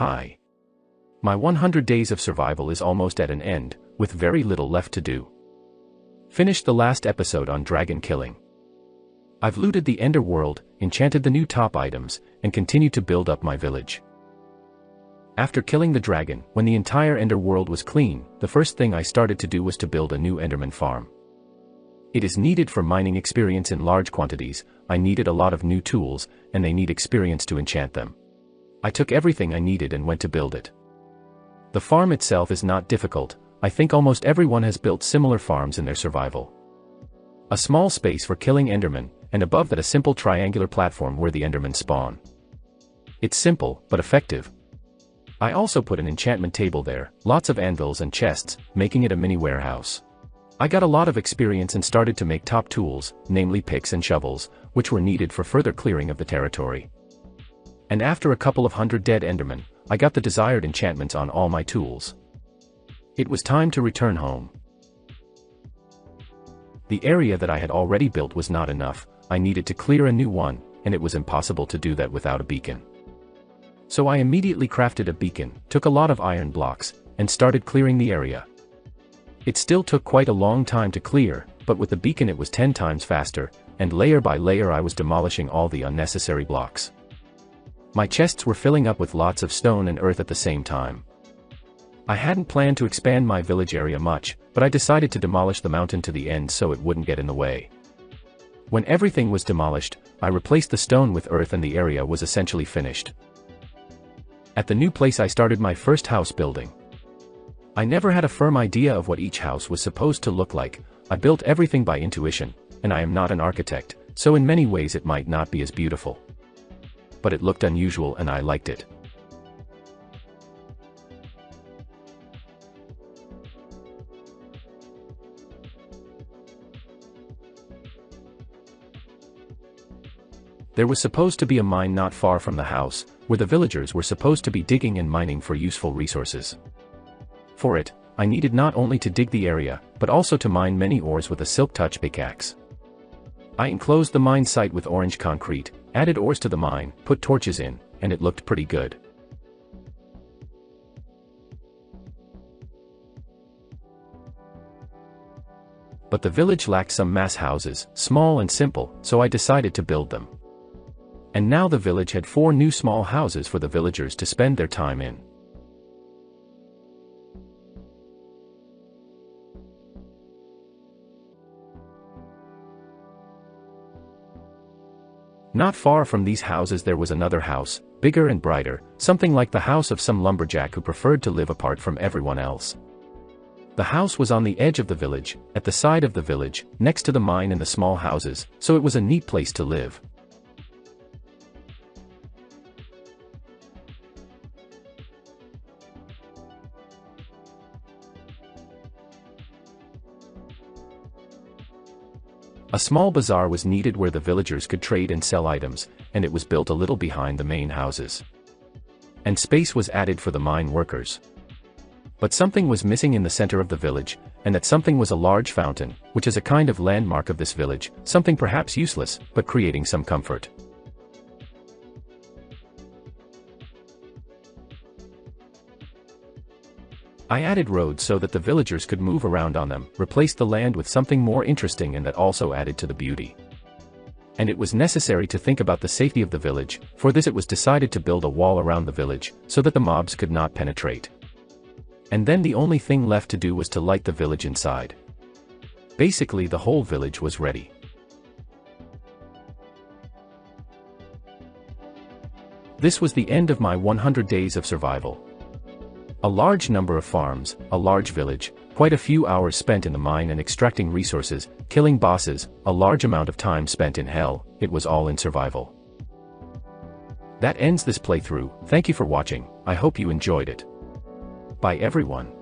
Hi. My 100 days of survival is almost at an end, with very little left to do. Finished the last episode on dragon killing. I've looted the Ender world, enchanted the new top items, and continued to build up my village. After killing the dragon, when the entire Ender world was clean, the first thing I started to do was to build a new Enderman farm. It is needed for mining experience in large quantities. I needed a lot of new tools, and they need experience to enchant them. I took everything I needed and went to build it. The farm itself is not difficult. I think almost everyone has built similar farms in their survival. A small space for killing Endermen, and above that a simple triangular platform where the Endermen spawn. It's simple, but effective. I also put an enchantment table there, lots of anvils and chests, making it a mini warehouse. I got a lot of experience and started to make top tools, namely picks and shovels, which were needed for further clearing of the territory. And after a couple of hundred dead Endermen, I got the desired enchantments on all my tools. It was time to return home. The area that I had already built was not enough. I needed to clear a new one, and it was impossible to do that without a beacon. So I immediately crafted a beacon, took a lot of iron blocks, and started clearing the area. It still took quite a long time to clear, but with the beacon it was 10 times faster, and layer by layer I was demolishing all the unnecessary blocks. My chests were filling up with lots of stone and earth at the same time. I hadn't planned to expand my village area much, but I decided to demolish the mountain to the end so it wouldn't get in the way. When everything was demolished, I replaced the stone with earth and the area was essentially finished. At the new place I started my first house building. I never had a firm idea of what each house was supposed to look like. I built everything by intuition, and I am not an architect, so in many ways it might not be as beautiful. But it looked unusual and I liked it. There was supposed to be a mine not far from the house, where the villagers were supposed to be digging and mining for useful resources. For it, I needed not only to dig the area, but also to mine many ores with a silk touch pickaxe. I enclosed the mine site with orange concrete, added ores to the mine, put torches in, and it looked pretty good. But the village lacked some mass houses, small and simple, so I decided to build them. And now the village had 4 new small houses for the villagers to spend their time in. Not far from these houses there was another house, bigger and brighter, something like the house of some lumberjack who preferred to live apart from everyone else. The house was on the edge of the village, at the side of the village, next to the mine and the small houses, so it was a neat place to live. A small bazaar was needed where the villagers could trade and sell items, and it was built a little behind the main houses. And space was added for the mine workers. But something was missing in the center of the village, and that something was a large fountain, which is a kind of landmark of this village, something perhaps useless, but creating some comfort. I added roads so that the villagers could move around on them, replaced the land with something more interesting and that also added to the beauty. And it was necessary to think about the safety of the village. For this it was decided to build a wall around the village, so that the mobs could not penetrate. And then the only thing left to do was to light the village inside. Basically the whole village was ready. This was the end of my 100 days of survival. A large number of farms, a large village, quite a few hours spent in the mine and extracting resources, killing bosses, a large amount of time spent in hell. It was all in survival. That ends this playthrough. Thank you for watching. I hope you enjoyed it. Bye everyone.